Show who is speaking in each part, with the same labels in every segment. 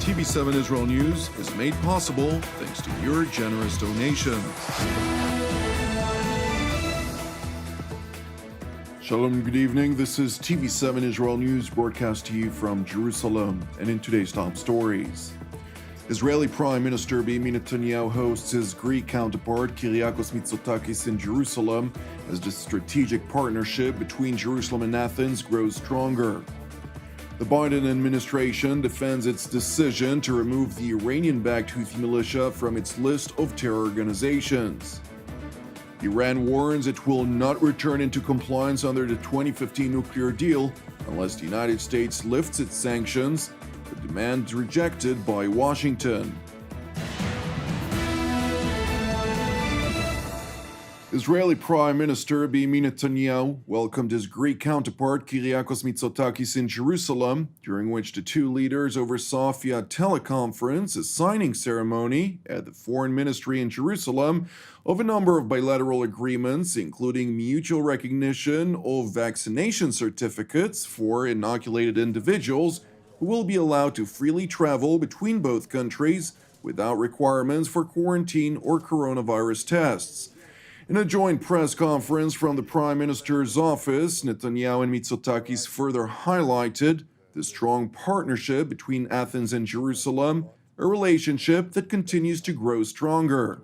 Speaker 1: TV7 Israel News is made possible thanks to your generous donations. Shalom, good evening. This is TV7 Israel News broadcast to you from Jerusalem. And in today's top stories, Israeli Prime Minister Benjamin Netanyahu hosts his Greek counterpart Kyriakos Mitsotakis in Jerusalem as the strategic partnership between Jerusalem and Athens grows stronger. The Biden administration defends its decision to remove the Iranian-backed Houthi militia from its list of terror organizations. Iran warns it will not return into compliance under the 2015 nuclear deal unless the United States lifts its sanctions, a demand rejected by Washington. Israeli Prime Minister Benjamin Netanyahu welcomed his Greek counterpart Kyriakos Mitsotakis in Jerusalem, during which the two leaders oversaw via teleconference a signing ceremony at the Foreign Ministry in Jerusalem of a number of bilateral agreements, including mutual recognition of vaccination certificates for inoculated individuals who will be allowed to freely travel between both countries without requirements for quarantine or coronavirus tests. In a joint press conference from the Prime Minister's office, Netanyahu and Mitsotakis further highlighted the strong partnership between Athens and Jerusalem, a relationship that continues to grow stronger.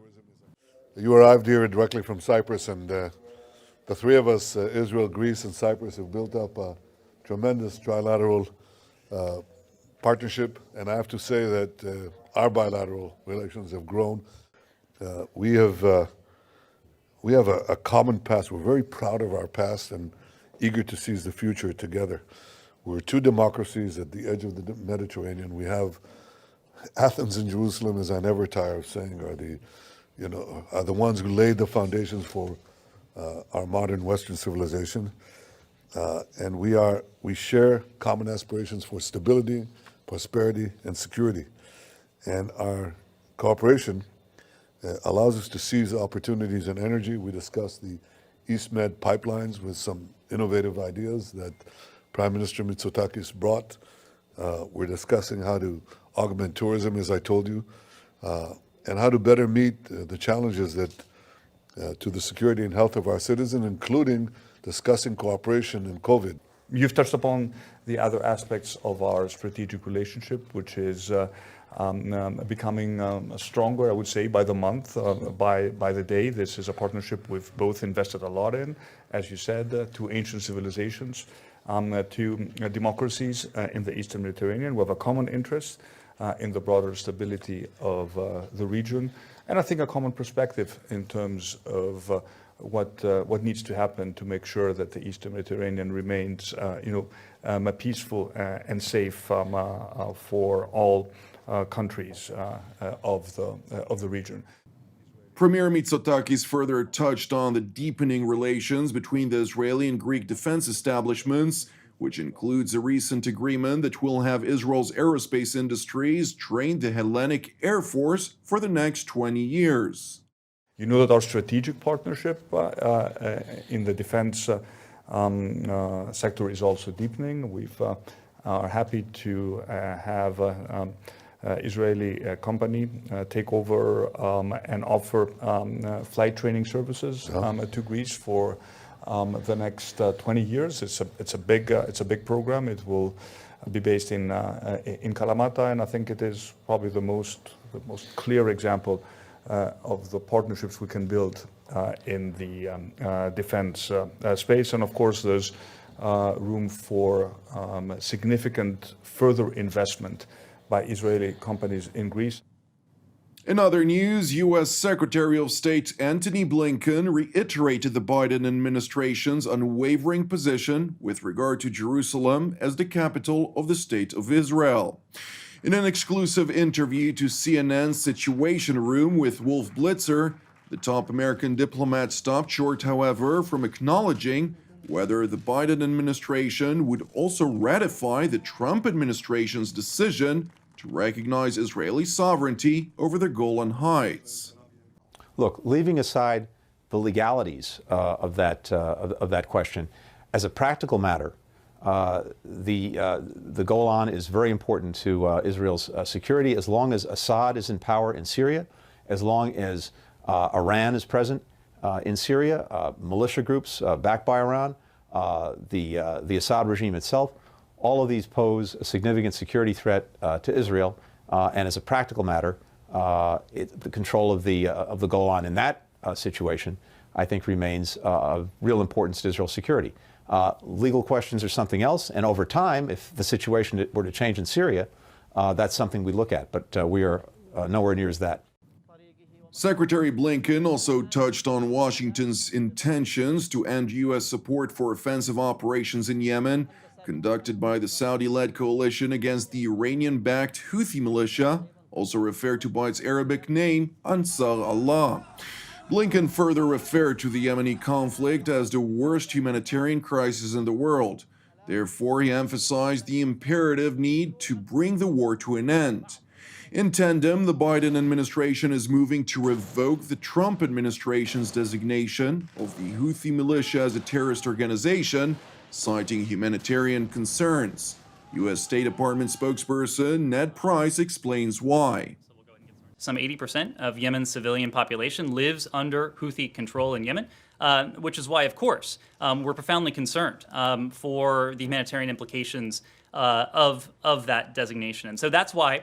Speaker 2: You arrived here directly from Cyprus, and the three of us, Israel, Greece, and Cyprus, have built up a tremendous trilateral partnership, and I have to say that our bilateral relations have grown. We have a common past. We're very proud of our past and eager to seize the future together. We're two democracies at the edge of the Mediterranean. We have Athens and Jerusalem, as I never tire of saying, are the ones who laid the foundations for our modern Western civilization. And we share common aspirations for stability, prosperity, and security. And our cooperation allows us to seize opportunities in energy. We discussed the East Med pipelines with some innovative ideas that Prime Minister Mitsotakis brought. We're discussing how to augment tourism, as I told you, and how to better meet the challenges that to the security and health of our citizens, including discussing cooperation in COVID.
Speaker 3: You've touched upon the other aspects of our strategic relationship, which is becoming stronger, I would say, by the month, by the day. This is a partnership we've both invested a lot in, as you said, to ancient civilizations, to democracies in the Eastern Mediterranean. We have a common interest in the broader stability of the region, and I think a common perspective in terms of what needs to happen to make sure that the Eastern Mediterranean remains, peaceful and safe for all countries of the region.
Speaker 1: Premier Mitsotakis further touched on the deepening relations between the Israeli and Greek defense establishments, which includes a recent agreement that will have Israel's aerospace industries train the Hellenic Air Force for the next 20 years.
Speaker 3: You know that our strategic partnership in the defense sector is also deepening. We are happy to have Israeli company take over and offer flight training services to Greece for the next 20 years. It's a big program. It will be based in Kalamata, and I think it is probably the most clear example of the partnerships we can build in the defense space. And of course, there's room for significant further investment by Israeli companies in Greece.
Speaker 1: In other news, U.S. Secretary of State Antony Blinken reiterated the Biden administration's unwavering position with regard to Jerusalem as the capital of the State of Israel. In an exclusive interview to CNN's Situation Room with Wolf Blitzer, the top American diplomat stopped short, however, from acknowledging whether the Biden administration would also ratify the Trump administration's decision to recognize Israeli sovereignty over the Golan Heights.
Speaker 4: Look, leaving aside the legalities of that question, as a practical matter, The Golan is very important to Israel's security. As long as Assad is in power in Syria, as long as Iran is present in Syria, militia groups backed by Iran, the Assad regime itself, all of these pose a significant security threat to Israel. And as a practical matter, the control of the Golan in that situation, I think, remains of real importance to Israel's security. Legal questions are something else, and over time, if the situation were to change in Syria, that's something we look at, but we are nowhere near as that.
Speaker 1: Secretary Blinken also touched on Washington's intentions to end U.S. support for offensive operations in Yemen, conducted by the Saudi-led coalition against the Iranian-backed Houthi militia, also referred to by its Arabic name, Ansar Allah. Blinken further referred to the Yemeni conflict as the worst humanitarian crisis in the world. Therefore, he emphasized the imperative need to bring the war to an end. In tandem, the Biden administration is moving to revoke the Trump administration's designation of the Houthi militia as a terrorist organization, citing humanitarian concerns. U.S. State Department spokesperson Ned Price explains why.
Speaker 5: Some 80% of Yemen's civilian population lives under Houthi control in Yemen, which is why, of course, we're profoundly concerned for the humanitarian implications of that designation. And so that's why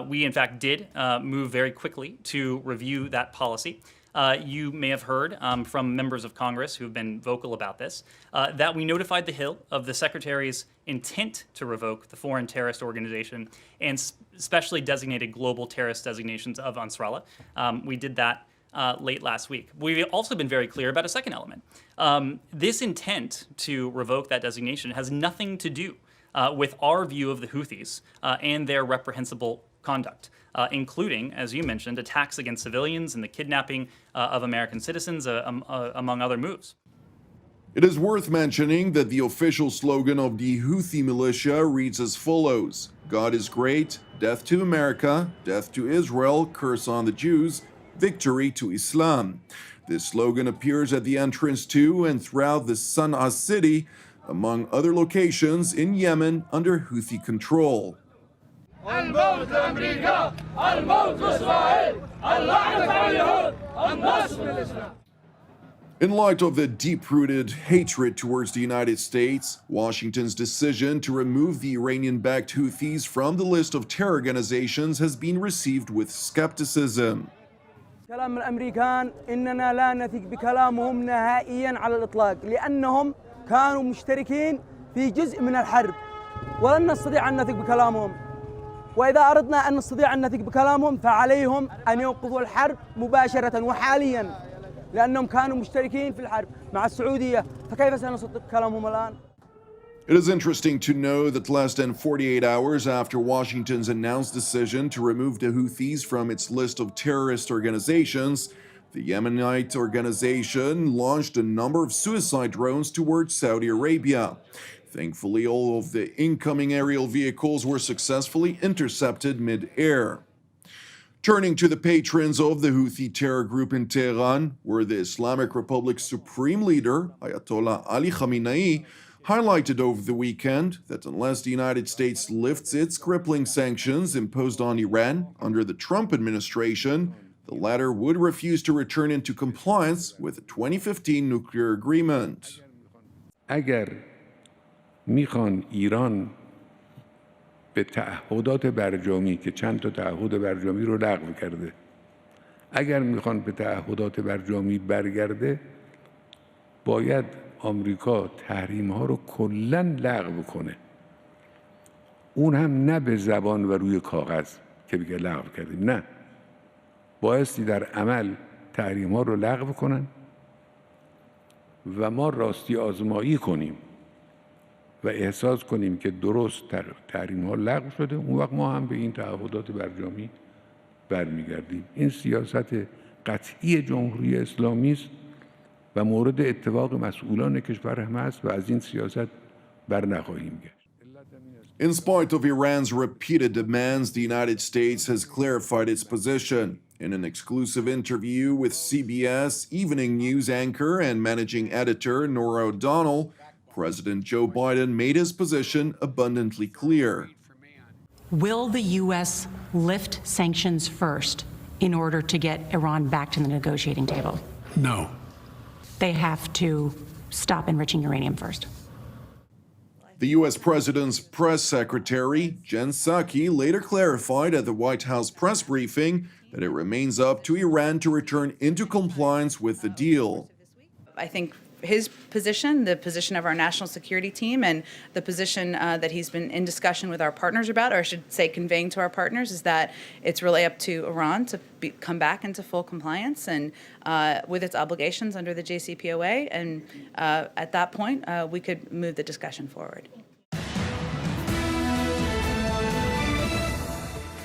Speaker 5: we, in fact, did move very quickly to review that policy. You may have heard from members of Congress who have been vocal about this, that we notified the Hill of the Secretary's intent to revoke the foreign terrorist organization and specially designated global terrorist designations of Ansarallah. We did that late last week. We've also been very clear about a second element. This intent to revoke that designation has nothing to do with our view of the Houthis and their reprehensible conduct, including, as you mentioned, attacks against civilians and the kidnapping of American citizens, among other moves.
Speaker 1: It is worth mentioning that the official slogan of the Houthi militia reads as follows: God is great, death to America, death to Israel, curse on the Jews, victory to Islam. This slogan appears at the entrance to and throughout the Sana'a city, among other locations in Yemen under Houthi control.
Speaker 6: الموت لأمريكا، الموت لإسرائيل، اللعنة على اليهود، النصر للإسلام.
Speaker 1: In light of the deep-rooted hatred towards the United States, Washington's decision to remove the Iranian-backed Houthis from the list of terror organizations has been received with skepticism.
Speaker 7: كلام الأمريكان إننا لا نثق بكلامهم نهائياً على الإطلاق لأنهم كانوا مشتركين في جزء من الحرب ولن نستطيع أن نثق بكلامهم. وإذا أردنا أن نستطيع أن نثق بكلامهم فعليهم أن يوقفوا الحرب مباشرة وحالياً لأنهم كانوا مشتركين في الحرب مع السعودية فكيف سنصدق كلامهم الآن؟
Speaker 1: It is interesting to know that less than 48 hours after Washington's announced decision to remove the Houthis from its list of terrorist organizations, the Yemenite organization launched a number of suicide drones towards Saudi Arabia. Thankfully, all of the incoming aerial vehicles were successfully intercepted mid-air. Turning to the patrons of the Houthi terror group in Tehran, where the Islamic Republic's supreme leader, Ayatollah Ali Khamenei, highlighted over the weekend that unless the United States lifts its crippling sanctions imposed on Iran under the Trump administration, the latter would refuse to return into compliance with the 2015 nuclear agreement.
Speaker 8: اگر میخوان ایران به تعهدات برجامی که چند تا تعهد برجامی رو لغو کرده اگر میخوان به تعهدات برجامی برگرده باید آمریکا تحریم ها رو کلاً لغو کنه اون هم نه به زبان و روی کاغذ که بگه لغو کردیم نه بایستی در عمل تحریم ها رو لغو کنن و ما راستی آزمایی کنیم و احساس کنیم که درست تحریم ها لغو شده اون وقت ما هم به این تعهدات برجامی برمیگردیم این سیاست قطعی جمهوری اسلامی است و مورد اتفاق مسئولان کشور هم هست و از این سیاست بر نخواهیم گشت.
Speaker 1: In spite of Iran's repeated demands, the United States has clarified its position. In an exclusive interview with CBS Evening News anchor and managing editor Norah O'Donnell, President Joe Biden made his position abundantly clear.
Speaker 9: Will the U.S. lift sanctions first in order to get Iran back to the negotiating table?
Speaker 10: No.
Speaker 9: They have to stop enriching uranium first.
Speaker 1: The U.S. President's press secretary, Jen Psaki, later clarified at the White House press briefing that it remains up to Iran to return into compliance with the deal.
Speaker 11: I think his position, the position of our national security team, and the position that he's been in discussion with our partners about, or I should say conveying to our partners, is that it's really up to Iran to come back into full compliance and with its obligations under the JCPOA, and at that point, we could move the discussion forward.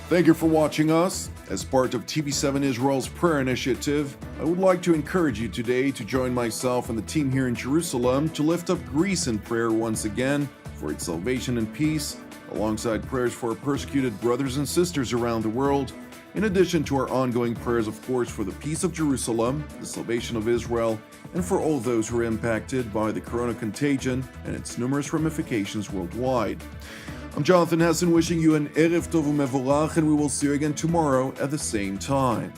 Speaker 1: Thank you for watching us. As part of TV7 Israel's prayer initiative, I would like to encourage you today to join myself and the team here in Jerusalem to lift up Greece in prayer once again for its salvation and peace, alongside prayers for our persecuted brothers and sisters around the world, in addition to our ongoing prayers, of course, for the peace of Jerusalem, the salvation of Israel, and for all those who are impacted by the corona contagion and its numerous ramifications worldwide. I'm Jonathan Hessen, wishing you an Erev Tov U'Mevorach, and we will see you again tomorrow at the same time.